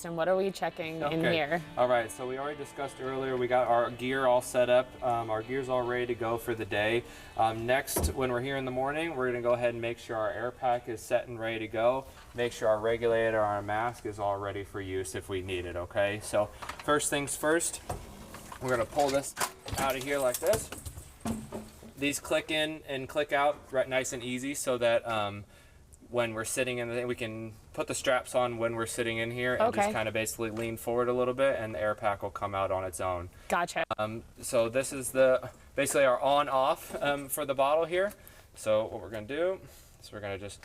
And what are we checking in here? All right, so we already discussed earlier, we got our gear all set up. Our gear's all ready to go for the day. Next, when we're here in the morning, we're gonna go ahead and make sure our air pack is set and ready to go. Make sure our regulator, our mask is all ready for use if we need it, okay? So first things first, we're gonna pull this out of here like this. These click in and click out right nice and easy so that when we're sitting in the thing, we can put the straps on when we're sitting in here and just kind of basically lean forward a little bit and the air pack will come out on its own. Gotcha. So this is basically our on-off for the bottle here. So what we're gonna do is we're gonna just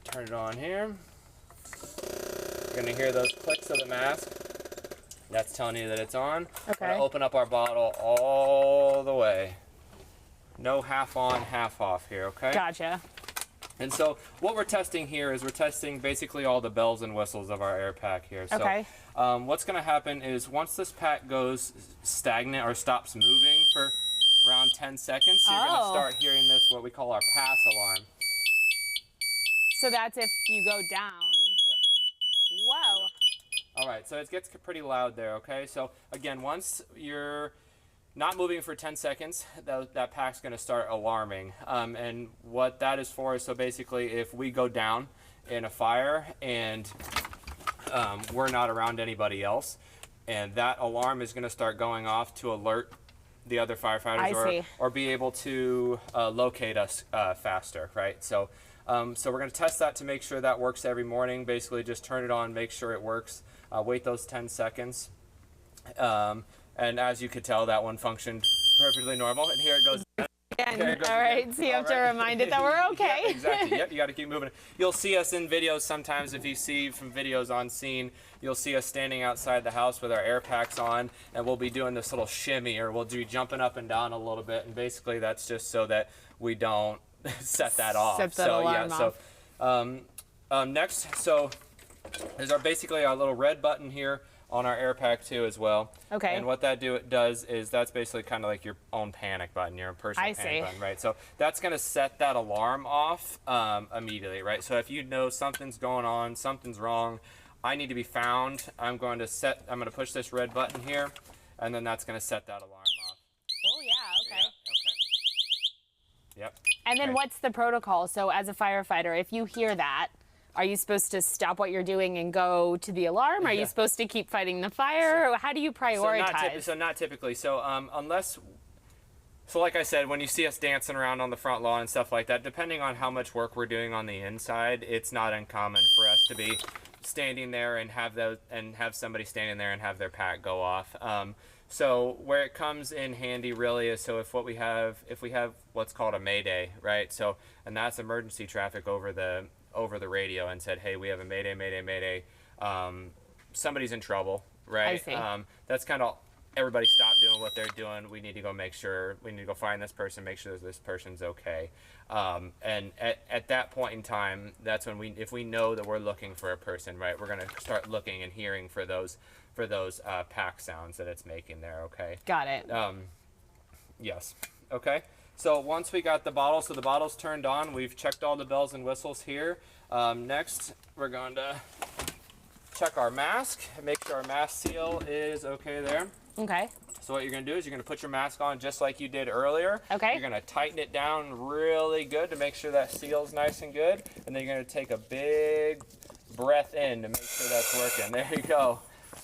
turn it on here. You're gonna hear those clicks of the mask. That's telling you that it's on. Okay. We're gonna open up our bottle all the way. No half on, half off here, okay? Gotcha. And so what we're testing here is we're testing basically all the bells and whistles of our air pack here. So what's going to happen is once this pack goes stagnant or stops moving for around 10 seconds, you're going to start hearing this, what we call our pass alarm. So that's if you go down. Yep. Whoa. All right, so it gets pretty loud there, okay? So again, once you're not moving for 10 seconds, that pack's going to start alarming. And what that is for is, so basically if we go down in a fire and we're not around anybody else, and that alarm is going to start going off to alert the other firefighters or be able to locate us faster, right? So, so we're going to test that to make sure that works every morning. Basically just turn it on, make sure it works, wait those 10 seconds. And as you could tell, that one functioned perfectly normal. And here it goes. Again. All right, so you have to remind it that we're okay. Yeah, exactly. Yep, you got to keep moving. You'll see us in videos sometimes. If you see from videos on scene, you'll see us standing outside the house with our air packs on, and we'll be doing this little shimmy, or we'll be jumping up and down a little bit. And basically, that's just so that we don't set that off. Set that alarm off. So next, so there's basically our little red button here on our air pack too as well. Okay. And what that does is that's basically kind of like your own panic button, your own personal panic button, right? So that's going to set that alarm off immediately, right? So if you know something's going on, something's wrong, I need to be found, I'm going to push this red button here, and then that's going to set that alarm off. Oh yeah, okay. Yeah, okay. Yep. And then what's the protocol? So as a firefighter, if you hear that, are you supposed to stop what you're doing and go to the alarm? Are you supposed to keep fighting the fire? How do you prioritize? So not typically. So so like I said, when you see us dancing around on the front lawn and stuff like that, depending on how much work we're doing on the inside, it's not uncommon for us to be standing there and have somebody standing there and have their pack go off. So where it comes in handy really is if we have what's called a mayday, right? So, and that's emergency traffic over the radio and said, hey, we have a mayday, mayday, mayday. Somebody's in trouble, right? I see. That's kind of everybody stop doing what they're doing. We need to go find this person, make sure this person's okay. And at that point in time, that's when if we know that we're looking for a person, right, we're going to start looking and hearing for those pack sounds that it's making there, okay? Got it. Yes. Okay. So once we got the bottle, so the bottle's turned on, we've checked all the bells and whistles here. Next, we're going to check our mask, make sure our mask seal is okay there. Okay. So what you're going to do is you're going to put your mask on just like you did earlier. Okay. You're going to tighten it down really good to make sure that seal's nice and good. And then you're going to take a big breath in to make sure that's working. There you go.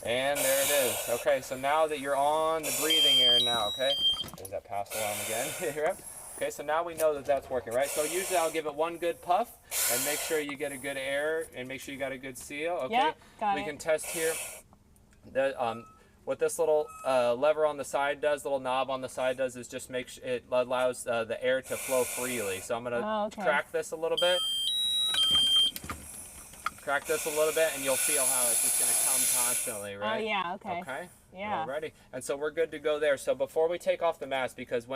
And there it is. Okay, so now that you're on the breathing air now, okay? There's that pass alarm again. Okay, so now we know that that's working, right? So usually I'll give it one good puff and make sure you get a good air and make sure you got a good seal, okay? Yeah, got we it. can test here. What this little lever on the side does, little knob on the side does, is just it allows the air to flow freely. So I'm gonna crack this a little bit. Crack this a little bit and you'll feel how it's just going to come constantly, right? Oh, yeah, okay. Okay? Yeah. Alrighty. And so we're good to go there. So before we take off the mask, because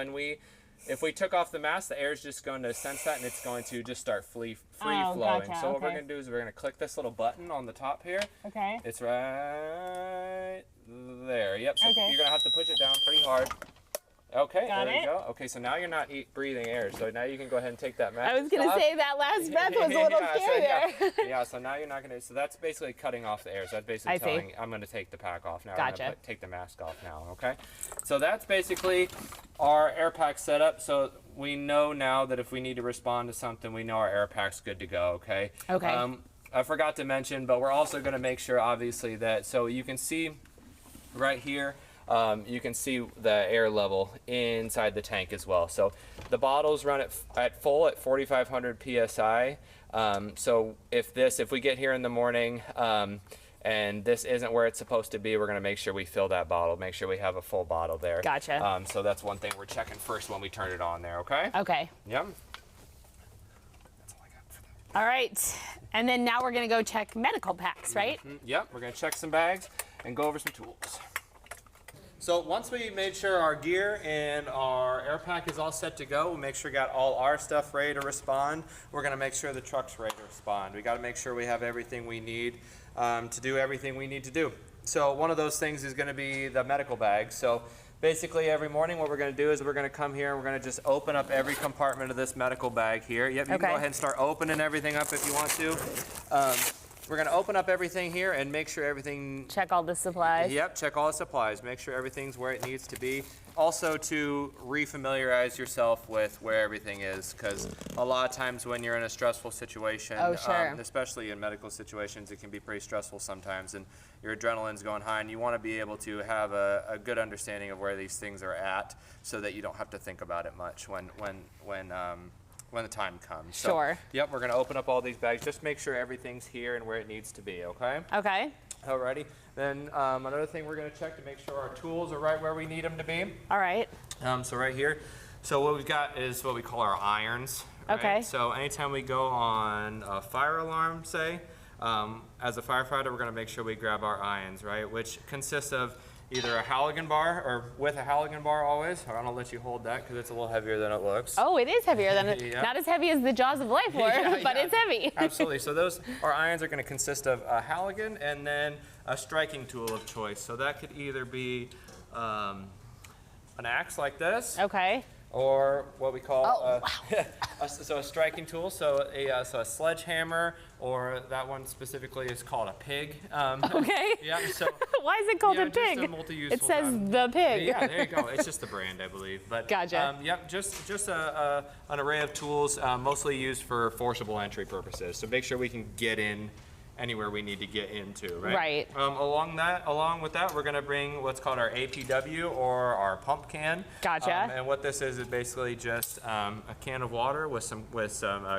if we took off the mask, the air is just going to sense that and it's going to just start free flowing. Gotcha. So what we're going to do is we're going to click this little button on the top here. Okay. It's right there. Yep. So okay. You're going to have to push it down pretty hard. Okay, Got there you it. go. Okay, so now you're not breathing air, so now you can go ahead and take that mask I was going to off. say that last breath was a little scary there. Yeah, so now you're not going to, so that's basically cutting off the air. So that's basically I see. telling, I'm going to take the pack off now. Gotcha. I'm gonna take the mask off now, okay? So that's basically our air pack setup. So we know now that if we need to respond to something, we know our air pack's good to go, okay? Okay. I forgot to mention, but we're also going to make sure, obviously, that, so you can see right here, you can see the air level inside the tank as well. So the bottles run at full at 4,500 psi. So if we get here in the morning and this isn't where it's supposed to be, we're going to make sure we fill that bottle, make sure we have a full bottle there. Gotcha. So that's one thing we're checking first when we turn it on there, okay? Okay. Yep. All right. And then now we're going to go check medical packs, right? Yep, we're going to check some bags and go over some tools. So once we made sure our gear and our air pack is all set to go, we'll make sure we got all our stuff ready to respond. We're going to make sure the truck's ready to respond. We got to make sure we have everything we need to do everything we need to do. So one of those things is going to be the medical bag. So basically every morning what we're going to do is we're going to come here and we're going to just open up every compartment of this medical bag here. Yep, you can go ahead and start opening everything up if you want to. We're going to open up everything here and make sure everything... Check all the supplies. Yep, check all the supplies. Make sure everything's where it needs to be. Also to refamiliarize yourself with where everything is, because a lot of times when you're in a stressful situation, especially in medical situations, it can be pretty stressful sometimes, and your adrenaline's going high, and you want to be able to have a good understanding of where these things are at so that you don't have to think about it much when the time comes. Sure. So, yep, we're going to open up all these bags. Just make sure everything's here and where it needs to be, okay? Okay. Alrighty. Then another thing we're going to check to make sure our tools are right where we need them to be. All right. So right here. So what we've got is what we call our irons. Right? Okay. So anytime we go on a fire alarm, say, as a firefighter, we're going to make sure we grab our irons, right? Which consists of either a halogen bar or with a halogen bar always. I'm going to let you hold that because it's a little heavier than it looks. Oh, it is heavier than it. Yeah. Not as heavy as the jaws of life were, but it's heavy. Absolutely. So our irons are going to consist of a halogen and then a striking tool of choice. So that could either be an axe like this. Okay. Or what we call a striking tool, so a sledgehammer, or that one specifically is called a pig. Okay. Yeah. So why is it called a pig? Just a multi-useful it says the pig. Yeah, there you go. It's just the brand, I believe. But gotcha. Yep. Just an array of tools, mostly used for forcible entry purposes. So make sure we can get in anywhere we need to get into, right? Right. Along with that, we're going to bring what's called our APW, or our pump can. Gotcha. And what this is basically just a can of water with some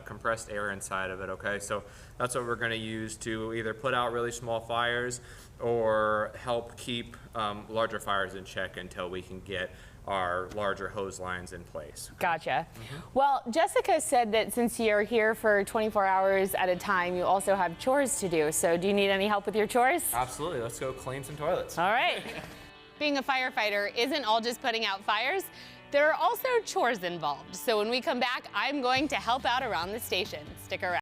compressed air inside of it. Okay, so that's what we're going to use to either put out really small fires or help keep larger fires in check until we can get our larger hose lines in place. Gotcha. Well, Jessica said that since you're here for 24 hours at a time, you also have chores to do. So do you need any help with your chores? Absolutely. Let's go clean some toilets. All right. Being a firefighter isn't all just putting out fires. There are also chores involved. So when we come back, I'm going to help out around the station. Stick around.